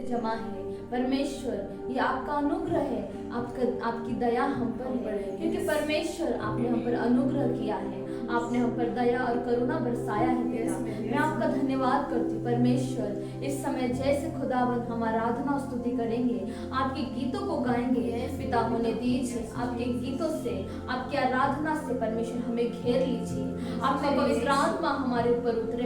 जमा है। परमेश्वर, ये आपका अनुग्रह है, आपकी दया हम पर है, क्योंकि परमेश्वर आपने हम पर अनुग्रह किया है, आपने हम पर दया और करुणा बरसाया है पिता। मैं आपका धन्यवाद करती हूँ परमेश्वर। इस समय जैसे खुदावन हम आराधना स्तुति करेंगे, आपके गीतों को गाएंगे पिता, होने दीजिए आपके गीतों से, आपकी आराधना से परमेश्वर हमें घेर लीजिए। आपका पवित्र आत्मा हमारे ऊपर उतरे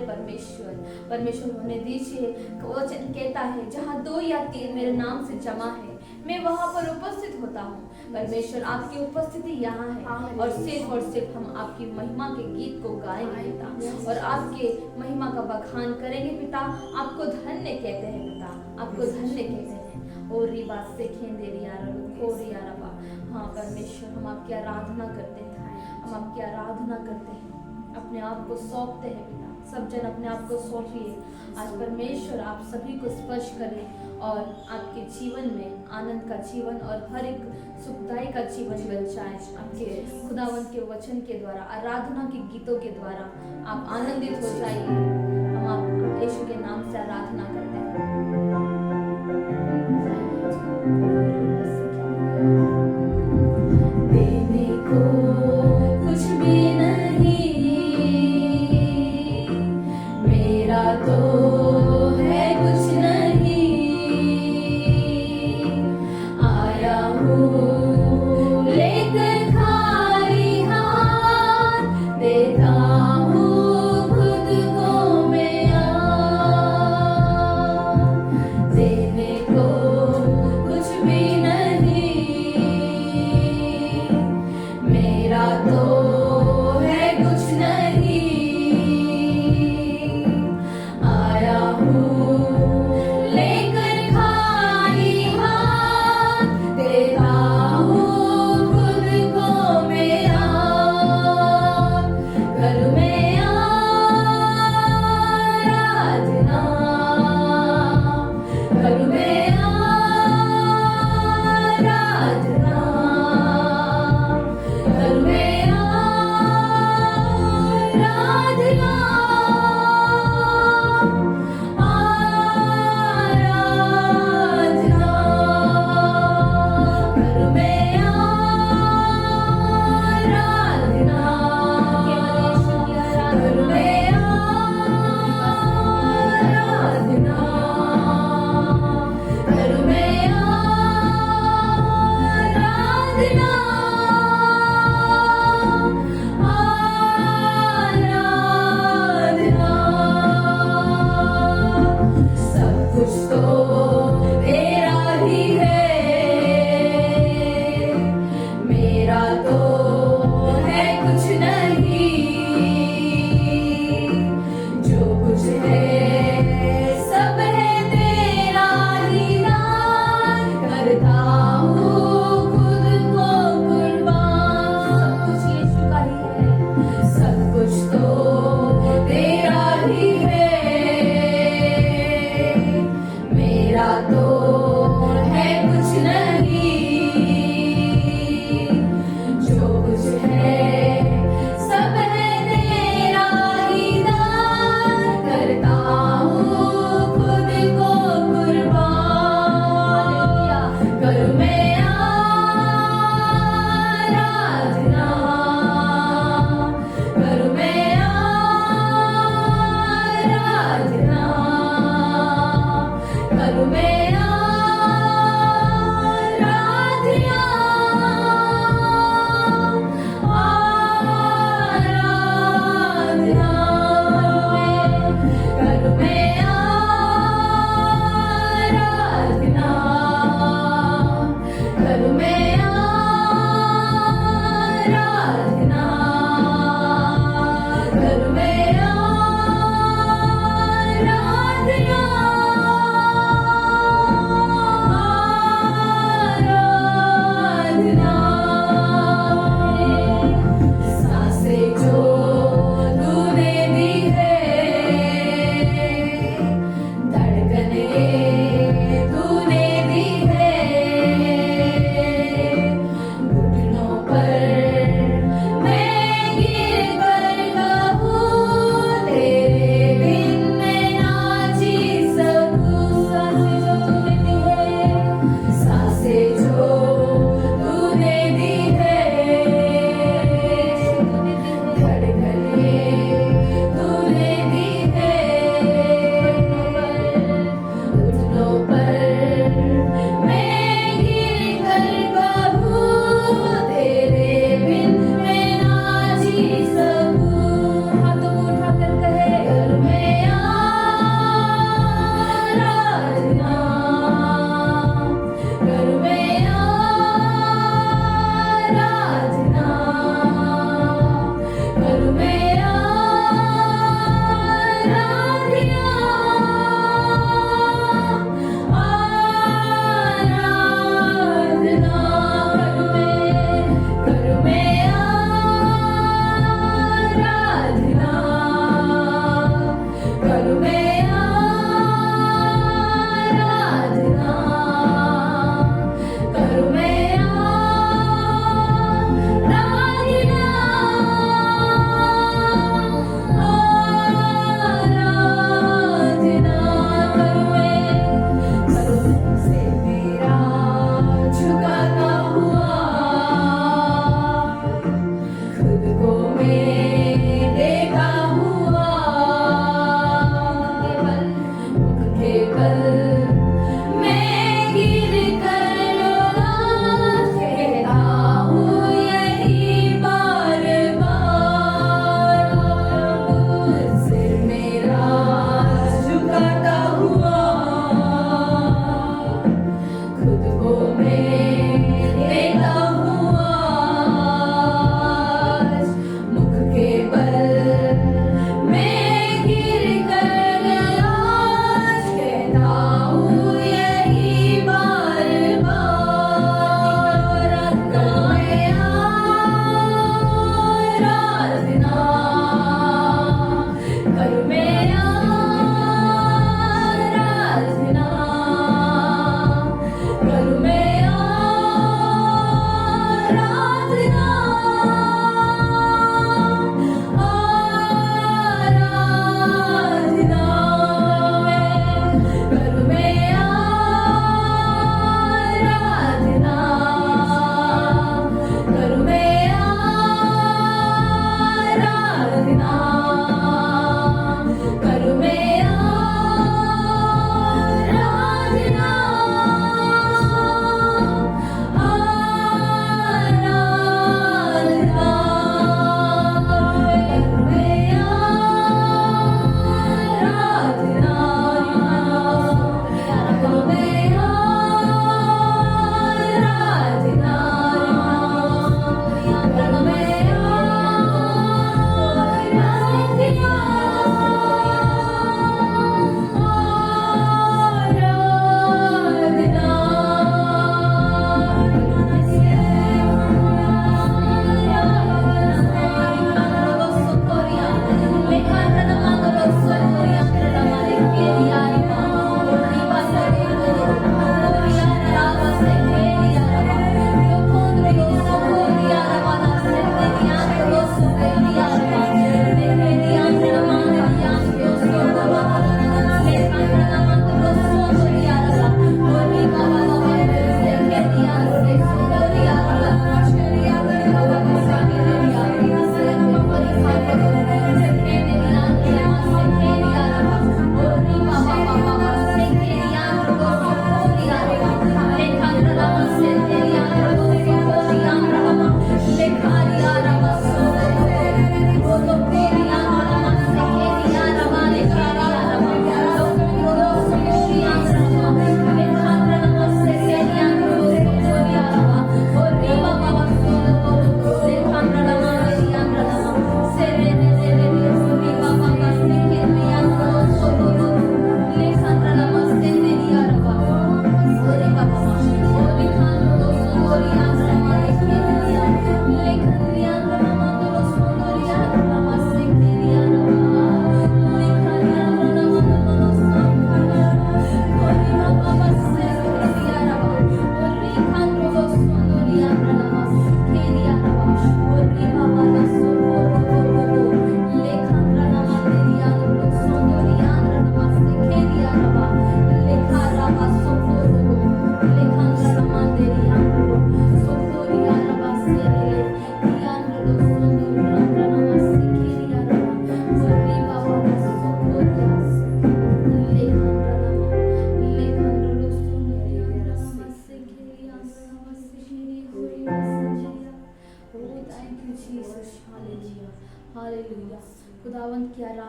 परमेश्वर होने दीजिए। वचन कहता है जहाँ 2 या 3 मेरे नाम से जमा है, मैं वहाँ पर उपस्थित होता हूँ। परमेश्वर, आपकी उपस्थिति यहाँ है और सिर्फ हम आपकी महिमा के गीत को गाएंगे पिता, और आपके महिमा का बखान करेंगे पिता। आपको धन्य कहते हैं पिता, आपको धन्य कहते हैं। और रिबा से खेंदेरी यारबा। हाँ परमेश्वर, हम आपकी आराधना करते हैं, हम आपकी आराधना करते हैं, अपने आप को सौंपते हैं पिता। सब जन अपने आप को सौंपिए। आज परमेश्वर आप सभी को स्पर्श करें और आपके जीवन में आनंद का जीवन और हर एक सुखदायी का जीवन बन जाए। आपके खुदावन के वचन के द्वारा, आराधना के गीतों के द्वारा आप आनंदित हो जाइए। हम आप यीशु के नाम से आराधना करते हैं। देने को कुछ भी नहीं मेरा, तो है कुछ नहीं। आया हूँ लेकर खाली हाथ, देता हूँ खुद को मैं। देने को कुछ भी नहीं मेरा, तो है कुछ नहीं। आया हूँ लेकर खाली हाथ, देता हूँ खुद को मेरा। करूँ मैं आराधना, करूँ मैं आराधना, करूँ मैं आराधना। सब कुछ तो तेरा ही है, मेरा तो है कुछ नहीं। जो कुछ है सब है तेरा ही दान, करता हूँ खुद को कुर्बान। सब कुछ यीशु का ही है, सब कुछ तो तेरा ही है, मेरा तो है कुछ नहीं। जो कुछ है सब है तेरा ही दान, करता हूँ खुद को कुर्बान। करूँ मैं आराधना, करूँ मैं आराधना, करूँ मैं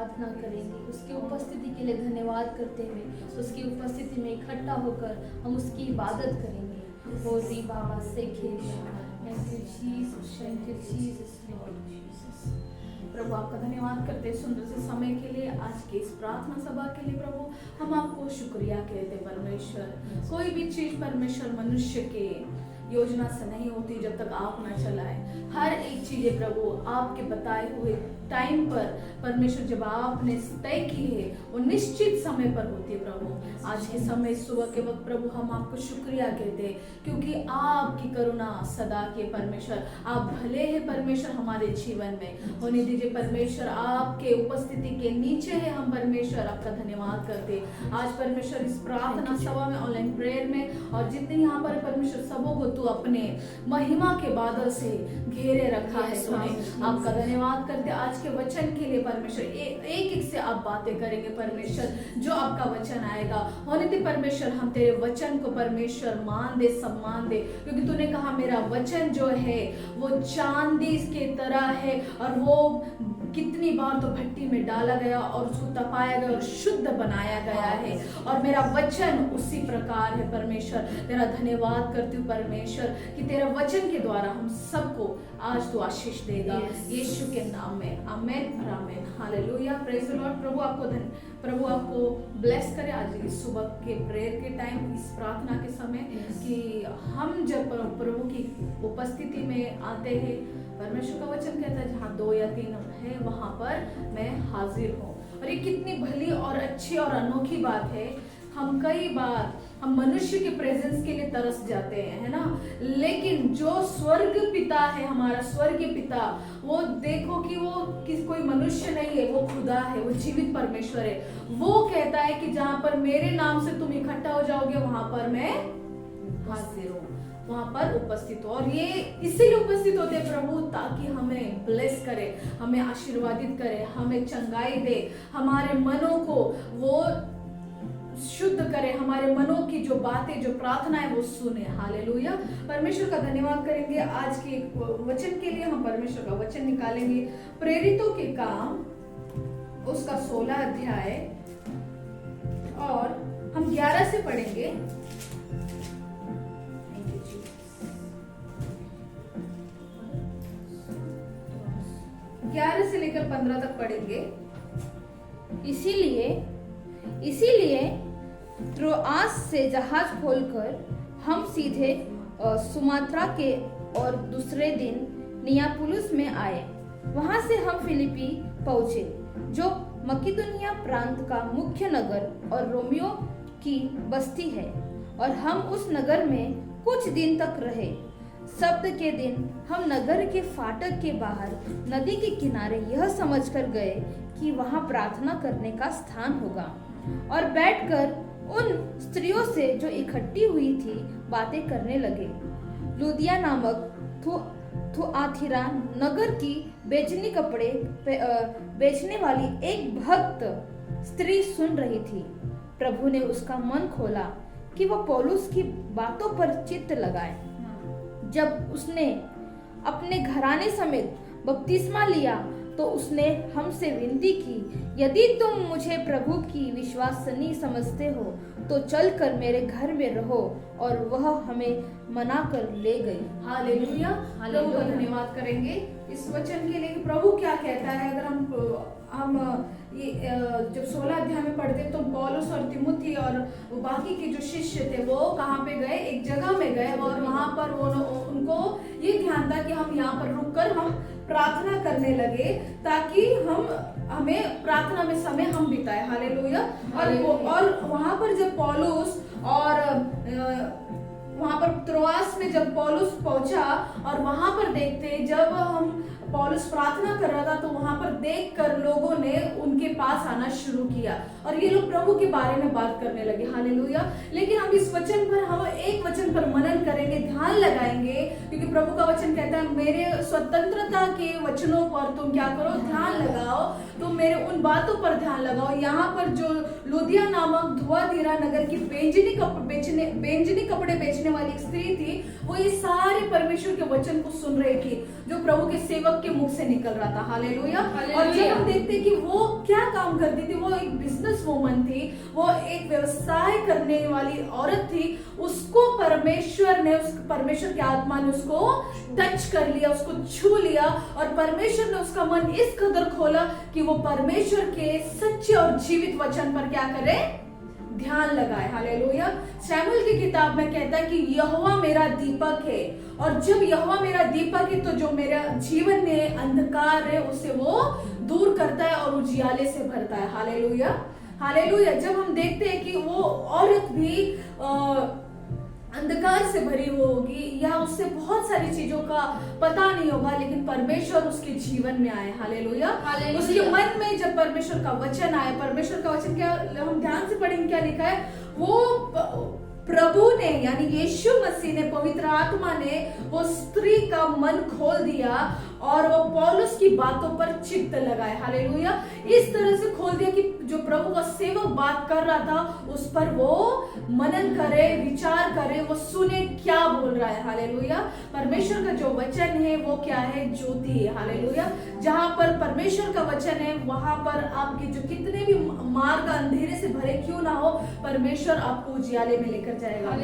प्रार्थना करेंगे, उसकी उपस्थिति के लिए धन्यवाद करते हुए उसकी उपस्थिति में इकट्ठा होकर हम उसकी इबादत करेंगे। ओ री बाबा से thank you Jesus, thank you Jesus, lord Jesus. प्रभु आपका धन्यवाद करते हैं सुंदर से समय के लिए, आज के इस प्रार्थना सभा के लिए। प्रभु हम आपको शुक्रिया कहते हैं परमेश्वर। कोई भी चीज परमेश्वर मनुष्य के योजना से नहीं होती जब तक आप ना चलाए। हर एक चीज प्रभु आपके बताए हुए टाइम पर परमेश्वर जब आपने तय की है वो निश्चित समय पर होती है। प्रभु आज के समय सुबह के वक्त प्रभु हम आपको शुक्रिया कहते हैं क्योंकि आपकी करुणा सदा के परमेश्वर, आप भले हैं परमेश्वर हमारे जीवन में। होने दीजिए परमेश्वर, आपके उपस्थिति के नीचे है हम परमेश्वर आपका धन्यवाद करते हैं। आज परमेश्वर इस प्रार्थना सभा में, ऑनलाइन प्रेयर में और जितने यहाँ पर परमेश्वर सबों को तू अपने महिमा के बादल से घेरे रखा है। तूने आपका धन्यवाद करते आज के वचन के लिए परमेश्वर। एक एक से आप बातें करेंगे परमेश्वर, जो आपका वचन आएगा होने दे परमेश्वर, हम तेरे वचन को परमेश्वर मान दे, सम्मान दे, क्योंकि तूने कहा मेरा वचन जो है वो चांदी के तरह है और वो कितनी बार तो भट्टी में डाला गया और उसको तपाया गया और शुद्ध बनाया गया है, और मेरा वचन उसी प्रकार है परमेश्वर। तेरा धन्यवाद करती हूँ परमेश्वर कि तेरा वचन के द्वारा हम सबको आज तो आशीष देगा यीशु के नाम में, आमेन और आमेन, हालेलुया, प्रेज द लॉर्ड। प्रभु आपको ब्लेस करे आज इस सुबह के प्रेयर के टाइम, इस प्रार्थना के समय कि हम जब प्रभु की उपस्थिति में आते हैं, परमेश्वर का वचन कहता है जहाँ 2 या 3 है वहां पर मैं हाजिर हूँ। और ये कितनी भली और अच्छी और अनोखी बात है। हम कई बार हम मनुष्य के प्रेजेंस के लिए तरस जाते हैं, है ना, लेकिन जो स्वर्ग पिता है, हमारा स्वर्गीय पिता, वो देखो कि वो कोई मनुष्य नहीं है, वो खुदा है, वो जीवित परमेश्वर है। वो कहता है कि जहाँ पर मेरे नाम से तुम इकट्ठा हो जाओगे वहां पर मैं हाजिर हूँ, वहां पर उपस्थित हो। और ये इसीलिए उपस्थित होते हैं प्रभु ताकि हमें ब्लेस करे, हमें आशीर्वादित करे, हमें चंगाई दे, हमारे मनों को वो शुद्ध करे, हमारे मनों की जो बातें, जो प्रार्थना है वो सुने। हालेलुया, परमेश्वर का धन्यवाद करेंगे। आज के वचन के लिए हम परमेश्वर का वचन निकालेंगे, प्रेरितों के काम उसका 16 अध्याय और हम 11 से पढ़ेंगे। 11 से लेकर 15 तक पढ़ेंगे। इसीलिए त्रोआस से जहाज खोलकर हम सीधे सुमात्रा के और दूसरे दिन नियापुलिस में आए। वहां से हम फिलिपी पहुंचे, जो मकिदुनिया प्रांत का मुख्य नगर और रोमियो की बस्ती है, और हम उस नगर में कुछ दिन तक रहे। सब्त के दिन हम नगर के फाटक के बाहर नदी के किनारे यह समझकर गए कि वहां प्रार्थना करने का स्थान होगा, और बैठकर उन स्त्रियों से जो इकट्ठी हुई थी बातें करने लगे। लुदिया नामक थुआथिरा नगर की बेचनी कपड़े बेचने वाली एक भक्त स्त्री सुन रही थी। प्रभु ने उसका मन खोला कि वह पौलुस की बातों पर चित्त लगाए। जब उसने अपने घराने समेत बपतिस्मा लिया तो उसने हमसे विनती की, यदि तुम मुझे प्रभु की विश्वसनीय समझते हो तो चलकर मेरे घर में रहो, और वह हमें मना कर ले गई। हालेलुया, प्रभु का धन्यवाद करेंगे इस वचन के लिए। प्रभु क्या कहता है, अगर हम ये जब 16 अध्याय में पढ़ते तो पौलुस और तिमुथी और बाकी के जो शिष्य थे वो कहाँ पे गए, एक जगह में गए, और वहां पर उनको ये ध्यान था कि हम यहाँ पर रुककर हम प्रार्थना करने लगे ताकि हमें प्रार्थना में समय हम बिताए। हालेलुया। और वहां पर जब पौलुस और वहां पर त्रोआस में जब पौलुस पहुंचा और वहां पर देखते जब हम पौलुस प्रार्थना कर रहा था तो वहां पर देखकर लोगों ने उनके पास आना शुरू किया और ये लोग प्रभु के बारे में बात करने लगे। हालेलुया। लेकिन हम इस वचन पर हम एक वचन पर मनन करेंगे, ध्यान लगाएंगे, क्योंकि प्रभु का वचन कहता है मेरे स्वतंत्रता के वचनों पर तुम क्या करो, ध्यान लगाओ, तुम मेरे उन बातों पर ध्यान लगाओ। यहाँ पर जो लुदिया नामक थुआतीरा नगर की बेचने बेंजनी कपड़े बेचने वाली एक स्त्री थी, वो ये सारे परमेश्वर के वचन को सुन रही थी जो प्रभु के सेवक के मुख से निकल रहा था। हालेलुया। और जब हम देखते हैं कि वो क्या काम करती थी, वो एक बिजनेस वूमन थी, वो एक व्यवसाय करने वाली औरत थी। उसको परमेश्वर की आत्मा ने उसको टच कर लिया, उसको छू लिया, और परमेश्वर ने उसका मन इस कदर खोला कि वो परमेश्वर के सच्चे और जीवित वचन पर क्या करे, ध्यान लगाए। हालेलुया। शमूएल की किताब में कहता है कि यहोवा मेरा दीपक है, और जब यहोवा मेरा दीपक है तो जो मेरा जीवन में अंधकार है उसे वो दूर करता है और उजियाले से भरता है। हालेलुया। हालेलुया। जब हम देखते हैं कि वो औरत भी अंधकार से भरी होगी या उससे बहुत सारी चीजों का पता नहीं होगा, लेकिन परमेश्वर उसके जीवन में आए। हालेलुया। उसके मन में जब परमेश्वर का वचन आए, परमेश्वर का वचन क्या, हम ध्यान से पढ़ेंगे क्या लिखा है, वो प्रभु ने यानी यीशु मसीह ने, पवित्र आत्मा ने वो स्त्री का मन खोल दिया और वो पौलुस की बातों पर चित्त लगाए। हालेलुया। इस तरह से खोल दिया कि जो प्रभु का सेवक बात कर रहा था उस पर वो मनन करे, विचार करे, वो सुने क्या बोल रहा है। हालेलुया। परमेश्वर का जो वचन है वो क्या है, ज्योति है। हालेलुया। जहां पर परमेश्वर का वचन है वहां पर आपके जो कितने भी मार्ग अंधेरे से भरे क्यों ना हो, परमेश्वर आपको उजियाले में लेकर जाएगा।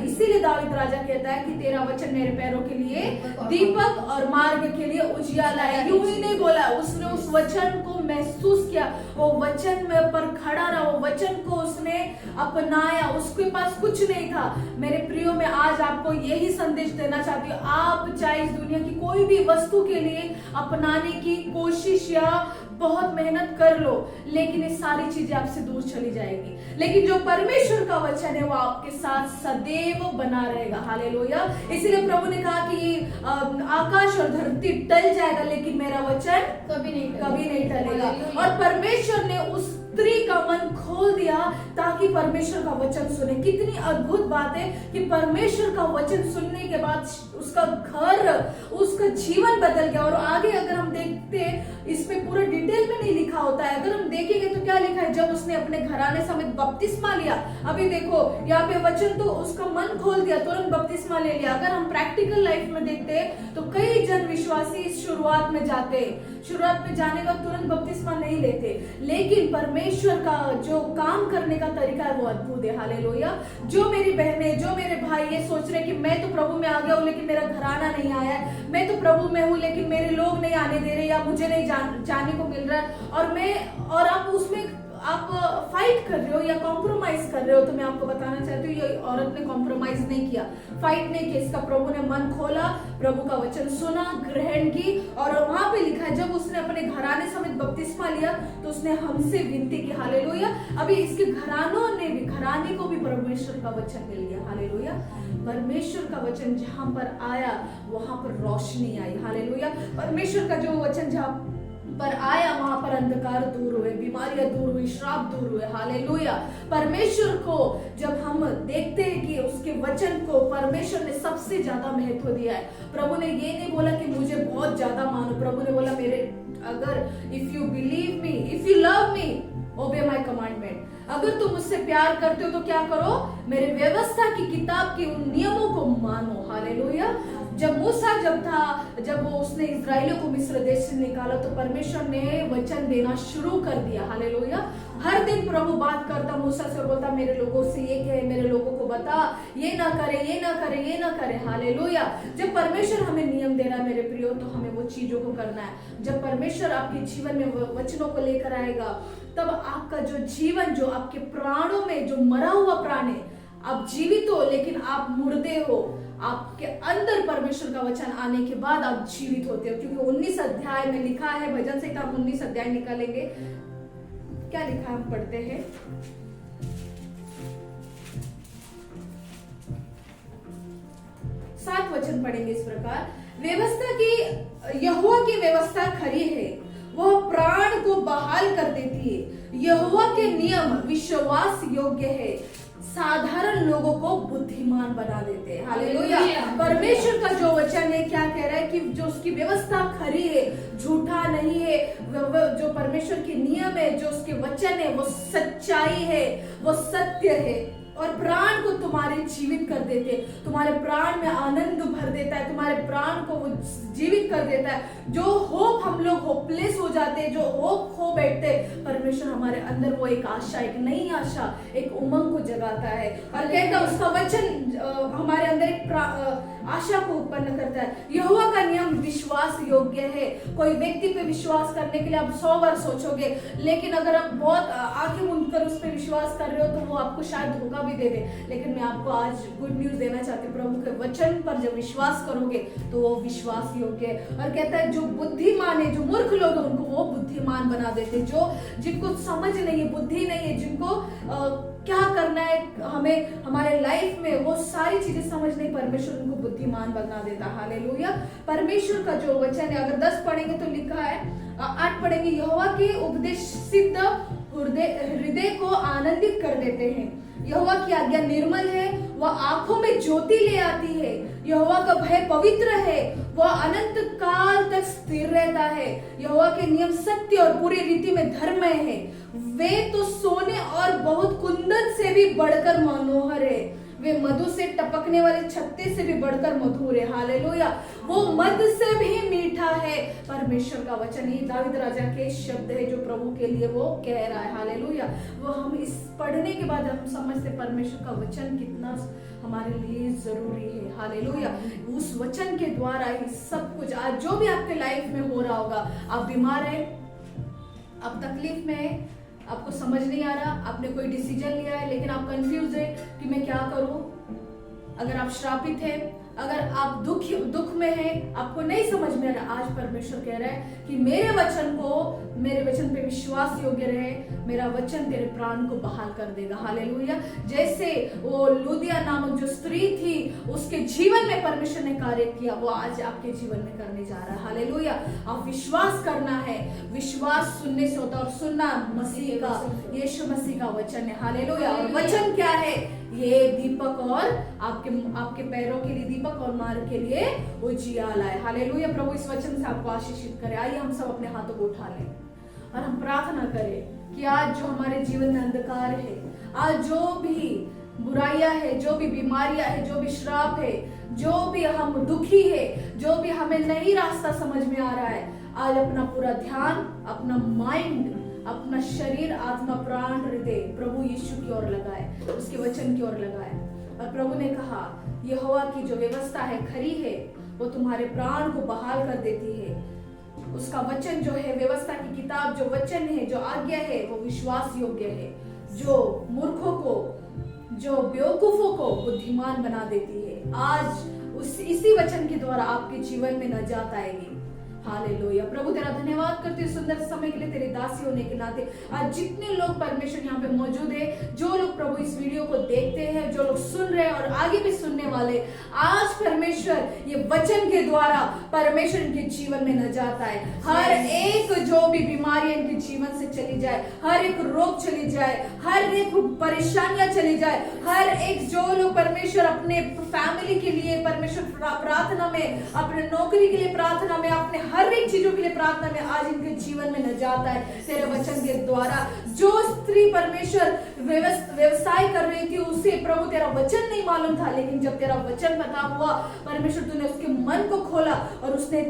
इसीलिए दाऊद राजा कहता है कि तेरा वचन मेरे पैरों के लिए दीपक और मार्ग के लिए उजियाला है। यूं ही नहीं बोला, उसने उस वचन को महसूस किया, वो वचन में पर खड़ा रहा, वो वचन को उसने अपनाया। उसके पास कुछ नहीं था। मेरे प्रियो, में आज आपको यही संदेश देना चाहती हूँ, आप चाहे इस दुनिया की कोई भी वस्तु के लिए अपनाने की कोशिश या बहुत मेहनत कर लो, लेकिन ये सारी चीजें आपसे दूर चली जाएगी। लेकिन जो परमेश्वर का वचन है वो आपके साथ सदैव बना रहेगा। हालेलुया। इसीलिए प्रभु ने कहा कि आकाश और धरती टल जाएगा लेकिन मेरा वचन कभी नहीं टलेगा। और परमेश्वर ने उस स्त्री का मन खोल दिया ताकि परमेश्वर का वचन सुने। कितनी अद्भुत बात है कि परमेश्वर का वचन सुनने के बाद उसका घर, उसका जीवन बदल गया। और आगे अगर हम देखते हैं, इस पे पूरा डिटेल में नहीं लिखा होता है, अगर हम देखेंगे तो क्या लिखा है, जब उसने अपने घराने समेत बपतिस्मा लिया। अभी देखो यहाँ पे वचन तो उसका मन खोल दिया, तुरंत बपतिस्मा ले लिया। अगर हम प्रैक्टिकल लाइफ में देखते हैं तो कई जन विश्वासी शुरुआत में जाते हैं, शुरुआत में जाने का तुरंत बपतिस्मा नहीं लेते, लेकिन परमेश्वर का जो काम करने का तरीका है वो अद्भुत है। हालेलुया। जो मेरी बहनें, जो मेरे भाई ये सोच रहे कि मैं तो प्रभु में आ गया हूँ लेकिन मेरा घराना नहीं आया है, मैं तो प्रभु में हूँ लेकिन मेरे लोग नहीं आने दे रहे या मुझे नहीं जाने को मिल रहा है, और आप उसमें आप फाइट कर रहे हो या कॉम्प्रोमाइज कर रहे हो, तो मैं आपको बताना चाहती हूँ ये औरत ने कॉम्प्रोमाइज नहीं किया, फाइट नहीं किया। इसका प्रभु ने मन खोला, प्रभु का वचन सुना, ग्रहण की, और वहां पे लिखा है जब उसने अपने घराने समेत बपतिस्मा लिया तो उसने हमसे विनती की। हालेलुया। अभी इसके घराने को भी परमेश्वर का वचन मिल गया। हालेलुया। परमेश्वर का वचन जहां पर आया वहां पर रोशनी आई। हालेलुया। परमेश्वर का जो वचन जहां पर आया वहां पर अंधकार दूर हुए, बीमारियां दूर हुई, श्राप दूर हुए। हालेलुया। परमेश्वर को जब हम देखते हैं कि उसके वचन को परमेश्वर ने सबसे ज्यादा महत्व दिया है। प्रभु ने ये नहीं बोला कि मुझे बहुत ज्यादा मानो, प्रभु ने बोला मेरे अगर if you believe me, if you love me, obey my commandment. अगर तुम मुझसे प्यार करते हो तो क्या करो, मेरे व्यवस्था की किताब के उन नियमों को मानो। हालेलुया। जब मूसा जब वो उसने इजराइलियों को मिस्र देश से निकाला तो परमेश्वर ने वचन देना शुरू कर दिया। हालेलुया। हर दिन प्रभु बात करता मूसा से और बोलता मेरे लोगों से ये कहे, मेरे लोगों को बता, ये ना करे, ये ना करे, ये ना करे। हालेलुया। जब परमेश्वर हमें नियम दे रहा है मेरे प्रियो, तो हमें वो चीजों को करना है। जब परमेश्वर आपके जीवन में वचनों को लेकर आएगा तब आपका जो जीवन, जो आपके प्राणों में जो मरा हुआ प्राण है, आप जीवित हो लेकिन आप मुर्दे हो, आपके अंदर परमेश्वर का वचन आने के बाद आप जीवित होते हो। क्योंकि 19 अध्याय में लिखा है, भजन संहिता हम 19 अध्याय निकालेंगे, क्या लिखा है हम पढ़ते हैं। 7 वचन पढ़ेंगे इस प्रकार। व्यवस्था की, यहोवा की व्यवस्था खरी है, वह प्राण को बहाल कर देती है। यहोवा के नियम विश्वास योग्य है, साधारण लोगों को बुद्धिमान बना देते हैं। हालेलुया। परमेश्वर का जो वचन है क्या कह रहा है कि जो उसकी व्यवस्था खरी है, झूठा नहीं है, जो परमेश्वर के नियम है, जो उसके वचन है वो सच्चाई है, वो सत्य है, और प्राण को तुम्हारे जीवित कर देते, तुम्हारे प्राण में आनंद भर देता है, तुम्हारे प्राण को वो जीवित कर देता है। जो होप हम लोग होपलेस हो जाते, जो होप खो बैठते, परमेश्वर हमारे अंदर वो एक आशा, एक नई आशा, एक उमंग को जगाता है और कहता है उसका वचन हमारे अंदर एक आशा को उत्पन्न करता है। यहोवा का नियम विश्वास योग्य है। कोई व्यक्ति पे विश्वास करने के लिए आप 100 बार सोचोगे, लेकिन अगर आप बहुत आंखें मूंद कर उस पर विश्वास कर रहे हो तो वो आपको शायद धोखा भी दे दे। लेकिन मैं आपको आज गुड न्यूज देना चाहती हूँ, प्रभु के वचन पर जब विश्वास करोगे तो वो विश्वास योग्य है। और कहता है जो बुद्धिमान है, जो मूर्ख लोग हैं उनको वो बुद्धिमान बना देते, जो जिनको समझ नहीं है, बुद्धि नहीं है, जिनको क्या करना है हमें हमारे लाइफ में, वो सारी चीजें समझ नहीं, परमेश्वर उनको बुद्धिमान बना देता। हालेलुया। परमेश्वर का जो वचन है, अगर 10 पढ़ेंगे तो लिखा है, 8 पढ़ेंगे, यहोवा के उपदेश सिद्ध हृदय को आनंदित कर देते हैं। यहोवा की आज्ञा निर्मल है, वह आंखों में ज्योति ले आती है। यहोवा का भय पवित्र है, वह अनंत काल तक स्थिर रहता है। यहोवा के नियम सत्य और पूरी रीति में धर्ममय है। वे तो सोने और बहुत कुंदन से भी बढ़कर मनोहर है। वे मधु से टपकने वाले छत्ते से भी बढ़कर मधुर है। हालेलुया। वो मध से भी मीठा है। परमेश्वर का वचन, ये दाऊद राजा के शब्द है जो प्रभु के लिए वो कह रहा है। हालेलुया। वो हम इस पढ़ने के बाद हम समझते परमेश्वर का वचन कितना हमारे लिए जरूरी है। हालेलुया। उस वचन के द्वारा ही सब कुछ, आज जो भी आपके लाइफ में हो रहा होगा, आप बीमार है, आप तकलीफ में है, आपको समझ नहीं आ रहा, आपने कोई डिसीजन लिया है लेकिन आप कंफ्यूज है कि मैं क्या करूं, अगर आप श्रापित है, अगर आप दुख में है, आपको नहीं समझ में आ रहा, आज परमेश्वर कह रहा है कि मेरे वचन पे विश्वास योग्य रहे, मेरा वचन तेरे प्राण को बहाल कर देगा। हालेलुया। जैसे वो लुदिया नामक जो स्त्री थी, उसके जीवन में परमेश्वर ने कार्य किया, वो आज आपके जीवन में करने जा रहा है। हालेलुया। आप विश्वास करना है, विश्वास सुनने से होता है और सुनना मसीह का, यीशु मसीह का वचन है। हालेलुया। और वचन क्या है? ये दीपक और आपके पैरों के लिए दीपक और मार्ग के लिए उजियाला है। हालेलुया। प्रभु इस वचन से आपको आशीषित करे। आइए हम सब अपने हाथों को उठा लें और हम प्रार्थना करें कि आज जो हमारे जीवन में अंधकार है, आज जो भी बुराइयां है, जो भी बीमारियां है, जो भी श्राप है, जो भी हम दुखी है, जो भी हमें नहीं रास्ता समझ में आ रहा है, आज अपना पूरा ध्यान, अपना माइंड, अपना शरीर, आत्मा, प्राण, हृदय प्रभु यीशु की ओर लगाए, उसके वचन की ओर लगाए। और प्रभु ने कहा यहोवा की जो व्यवस्था है खरी है, वो तुम्हारे प्राण को बहाल कर देती है। उसका वचन जो है, व्यवस्था की किताब जो वचन है, जो आज्ञा है, वो विश्वास योग्य है, जो मूर्खों को, जो बेवकूफों को बुद्धिमान बना देती है। आज इसी वचन के द्वारा आपके जीवन में नजात आएगी। हालेलुया। प्रभु तेरा धन्यवाद करते हैं सुंदर समय के लिए, तेरे दासी होने के नाते। आज जितने लोग परमेश्वर यहाँ पे मौजूद है, जो लोग प्रभु इस वीडियो को देखते हैं, जो लोग सुन रहे हैं और आगे भी सुनने वाले, आज परमेश्वर ये वचन के द्वारा परमेश्वर इनके जीवन में नजात आए। हर एक जो भी बीमारी इनके जीवन से चली जाए, हर एक रोग चली जाए, हर एक परेशानियां चली जाए, हर एक जो लोग परमेश्वर अपने फैमिली के लिए परमेश्वर प्रार्थना में, अपने नौकरी के लिए प्रार्थना में, अपने हर एक चीजों के लिए प्रार्थना में, आज इनके जीवन में नजात है तेरे वचन के द्वारा। जो स्त्री परमेश्वर व्यवसाय कर रही थी, उसे प्रभु तेरा वचन नहीं मालूम था, लेकिन जब तेरा वचन बता हुआ परमेश्वर, तूने उसके मन को खोला और उसने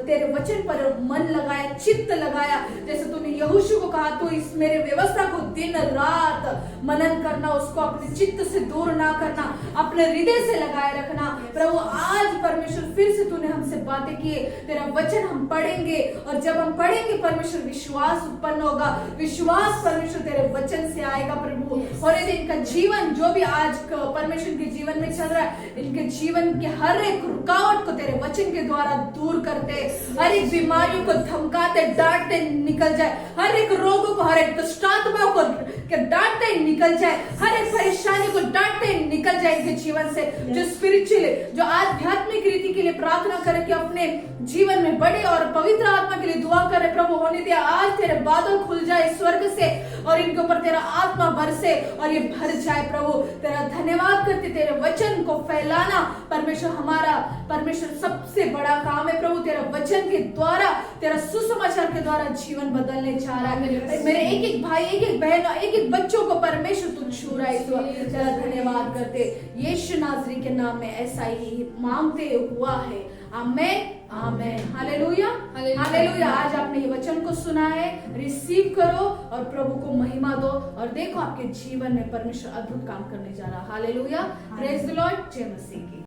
तेरे वचन पर मन लगाया, चित्त लगाया। जैसे तूने यहोशू को कहा, तो इस मेरे व्यवस्था को दिन रात मनन करना, उसको अपने चित्त से दूर ना करना, अपने हृदय से लगाए रखना। प्रभु आज परमेश्वर फिर से तूने हमसे बातें की, तेरा वचन हम पढ़ेंगे और जब हम पढ़ेंगे परमेश्वर विश्वास उत्पन्न होगा, विश्वास परमेश्वर तेरे वचन से आएगा प्रभु। और यदि इनका जीवन जो भी आज परमेश्वर के जीवन में चल रहा है, इनके जीवन के हर एक रुकावट को तेरे वचन के द्वारा दूर करते, हर एक बीमारियों को धमकाते, डांटते निकल जाए, हर एक रोगों को, हर एक दुष्टात्माओं को डांटते निकल जाए, हर एक परेशानी को डांटते निकल जाए इनके जीवन से। जो स्पिरिचुअल, जो आध्यात्मिक रीति के लिए प्रार्थना करे कि अपने जीवन में बड़े और पवित्र आत्मा के लिए दुआ करे, प्रभु होने दिया आज तेरे बादल खुल जाए स्वर्ग से और इनके ऊपर तेरा आत्मा बरसे और ये भर जाए। प्रभु तेरा धन्यवाद करते, तेरे वचन को फैला फैलाना परमेश्वर सबसे बड़ा काम है। प्रभु तेरा वचन के द्वारा, तेरा सुसमाचार के द्वारा जीवन बदलने जा रहा है। मेरे एक एक भाई, एक एक बहन, एक एक बच्चों को परमेश्वर तू छू रहा है इस वक्त। तेरा धन्यवाद करते यीशु नासरी के नाम में ऐसा ही मांगते हुआ है, आमेन आमेन हालेलुया हालेलुया। आज आपने ये वचन को सुना है, रिसीव करो और प्रभु को महिमा दो और देखो आपके जीवन में परमेश्वर अद्भुत काम करने जा रहा है। हालेलुया, प्रेज द लॉर्ड, जय मसीह की।